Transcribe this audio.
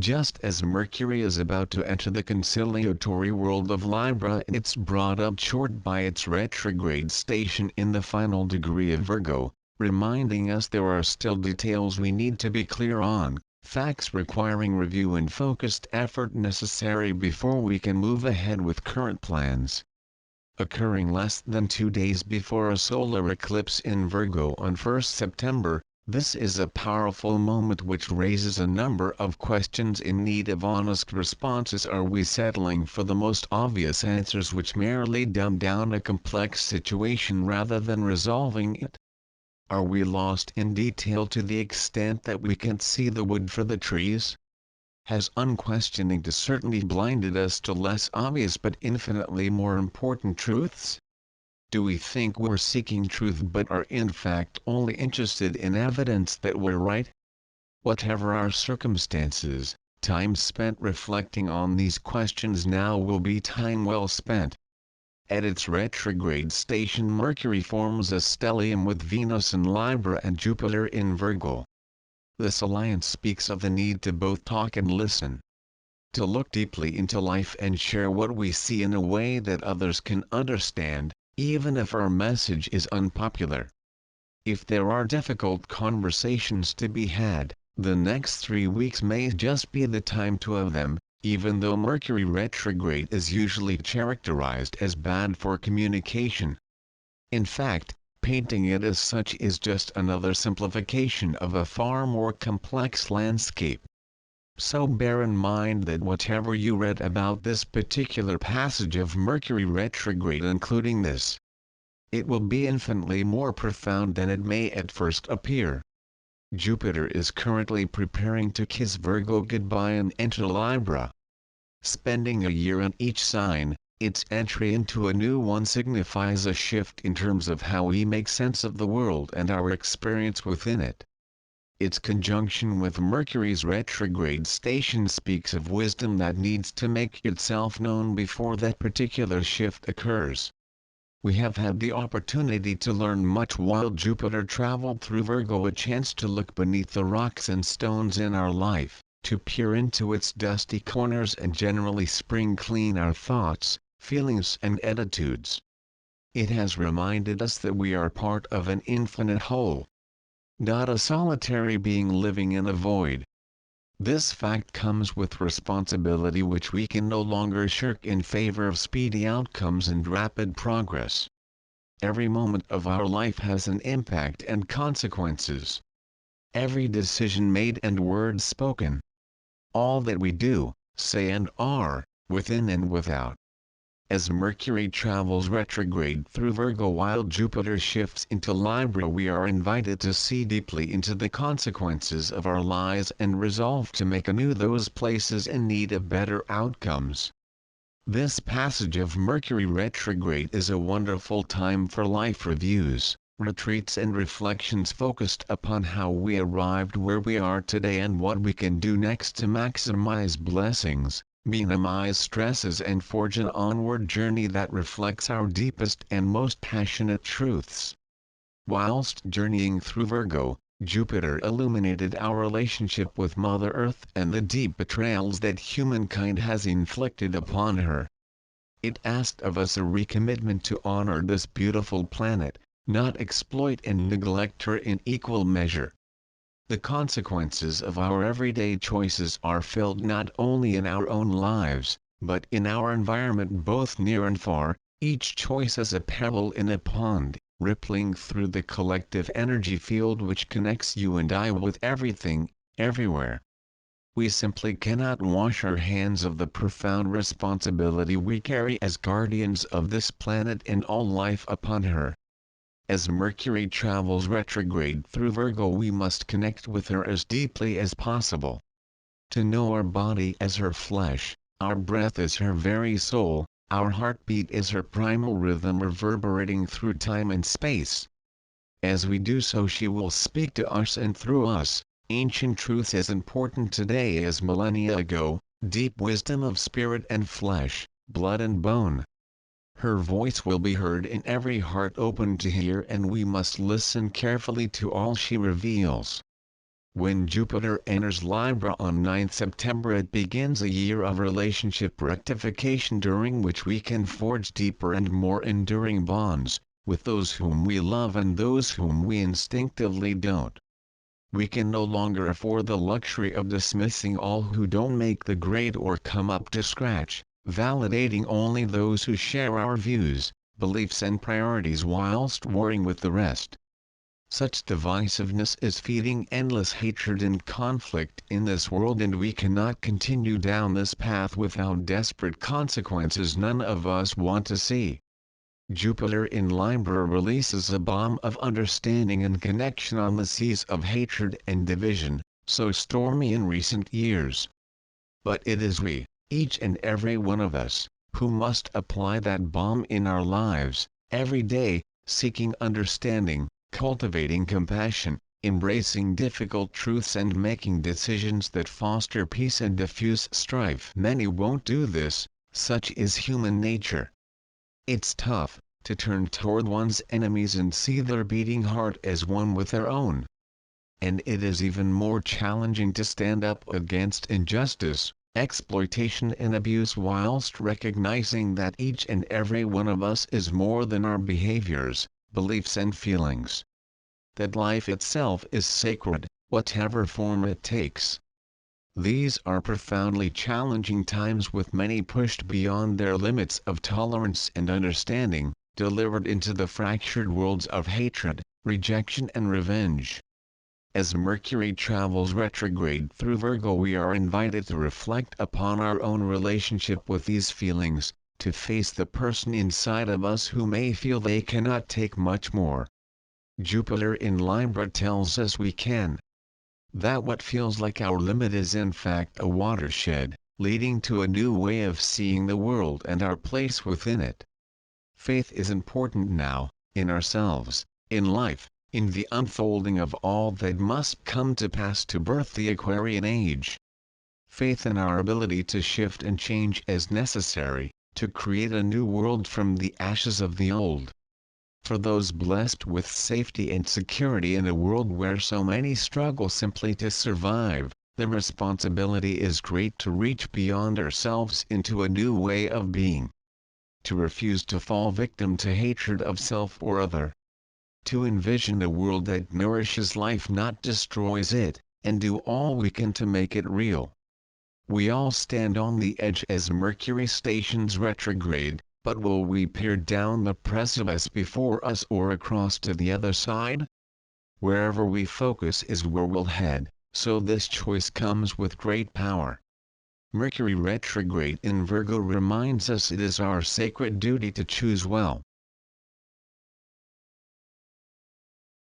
Just as Mercury is about to enter the conciliatory world of Libra, it's brought up short by its retrograde station in the final degree of Virgo, reminding us there are still details we need to be clear on, facts requiring review and focused effort necessary before we can move ahead with current plans. Occurring less than 2 days before a solar eclipse in Virgo on 1 September, this is a powerful moment which raises a number of questions in need of honest responses. Are we settling for the most obvious answers which merely dumb down a complex situation rather than resolving it? Are we lost in detail to the extent that we can't see the wood for the trees? Has unquestioning certainty blinded us to less obvious but infinitely more important truths? Do we think we're seeking truth but are in fact only interested in evidence that we're right? Whatever our circumstances, time spent reflecting on these questions now will be time well spent. At its retrograde station, Mercury forms a stellium with Venus in Libra and Jupiter in Virgo. This alliance speaks of the need to both talk and listen. To look deeply into life and share what we see in a way that others can understand, even if our message is unpopular. If there are difficult conversations to be had, the next 3 weeks may just be the time to have them, even though Mercury retrograde is usually characterized as bad for communication. In fact, painting it as such is just another simplification of a far more complex landscape. So bear in mind that whatever you read about this particular passage of Mercury retrograde, including this, it will be infinitely more profound than it may at first appear. Jupiter is currently preparing to kiss Virgo goodbye and enter Libra. Spending a year in each sign, its entry into a new one signifies a shift in terms of how we make sense of the world and our experience within it. Its conjunction with Mercury's retrograde station speaks of wisdom that needs to make itself known before that particular shift occurs. We have had the opportunity to learn much while Jupiter traveled through Virgo, a chance to look beneath the rocks and stones in our life, to peer into its dusty corners and generally spring clean our thoughts, feelings and attitudes. It has reminded us that we are part of an infinite whole, not a solitary being living in a void. This fact comes with responsibility which we can no longer shirk in favor of speedy outcomes and rapid progress. Every moment of our life has an impact and consequences. Every decision made and word spoken. All that we do, say and are, within and without. As Mercury travels retrograde through Virgo while Jupiter shifts into Libra, we are invited to see deeply into the consequences of our lives and resolve to make anew those places in need of better outcomes. This passage of Mercury retrograde is a wonderful time for life reviews, retreats and reflections focused upon how we arrived where we are today and what we can do next to maximize blessings, minimize stresses and forge an onward journey that reflects our deepest and most passionate truths. Whilst journeying through Virgo, Jupiter illuminated our relationship with Mother Earth and the deep betrayals that humankind has inflicted upon her. It asked of us a recommitment to honor this beautiful planet, not exploit and neglect her in equal measure. The consequences of our everyday choices are felt not only in our own lives, but in our environment both near and far. Each choice is a pebble in a pond, rippling through the collective energy field which connects you and I with everything, everywhere. We simply cannot wash our hands of the profound responsibility we carry as guardians of this planet and all life upon her. As Mercury travels retrograde through Virgo, we must connect with her as deeply as possible. To know our body as her flesh, our breath as her very soul, our heartbeat is her primal rhythm reverberating through time and space. As we do so, she will speak to us and through us, ancient truths as important today as millennia ago, deep wisdom of spirit and flesh, blood and bone. Her voice will be heard in every heart open to hear, and we must listen carefully to all she reveals. When Jupiter enters Libra on 9 September, it begins a year of relationship rectification during which we can forge deeper and more enduring bonds, with those whom we love and those whom we instinctively don't. We can no longer afford the luxury of dismissing all who don't make the grade or come up to scratch, validating only those who share our views, beliefs and priorities whilst warring with the rest. Such divisiveness is feeding endless hatred and conflict in this world, and we cannot continue down this path without desperate consequences none of us want to see. Jupiter in Libra releases a bomb of understanding and connection on the seas of hatred and division, so stormy in recent years. But it is we, each and every one of us, who must apply that bomb in our lives, every day, seeking understanding, cultivating compassion, embracing difficult truths and making decisions that foster peace and diffuse strife. Many won't do this, such is human nature. It's tough to turn toward one's enemies and see their beating heart as one with their own. And it is even more challenging to stand up against injustice, exploitation and abuse whilst recognizing that each and every one of us is more than our behaviors, beliefs and feelings. That life itself is sacred, whatever form it takes. These are profoundly challenging times, with many pushed beyond their limits of tolerance and understanding, delivered into the fractured worlds of hatred, rejection and revenge. As Mercury travels retrograde through Virgo, we are invited to reflect upon our own relationship with these feelings, to face the person inside of us who may feel they cannot take much more. Jupiter in Libra tells us we can. That what feels like our limit is in fact a watershed, leading to a new way of seeing the world and our place within it. Faith is important now, in ourselves, in life, in the unfolding of all that must come to pass to birth the Aquarian age. Faith in our ability to shift and change as necessary, to create a new world from the ashes of the old. For those blessed with safety and security in a world where so many struggle simply to survive, the responsibility is great to reach beyond ourselves into a new way of being. To refuse to fall victim to hatred of self or other. To envision a world that nourishes life, not destroys it, and do all we can to make it real. We all stand on the edge as Mercury stations retrograde, but will we peer down the precipice before us or across to the other side? Wherever we focus is where we'll head, so this choice comes with great power. Mercury retrograde in Virgo reminds us it is our sacred duty to choose well,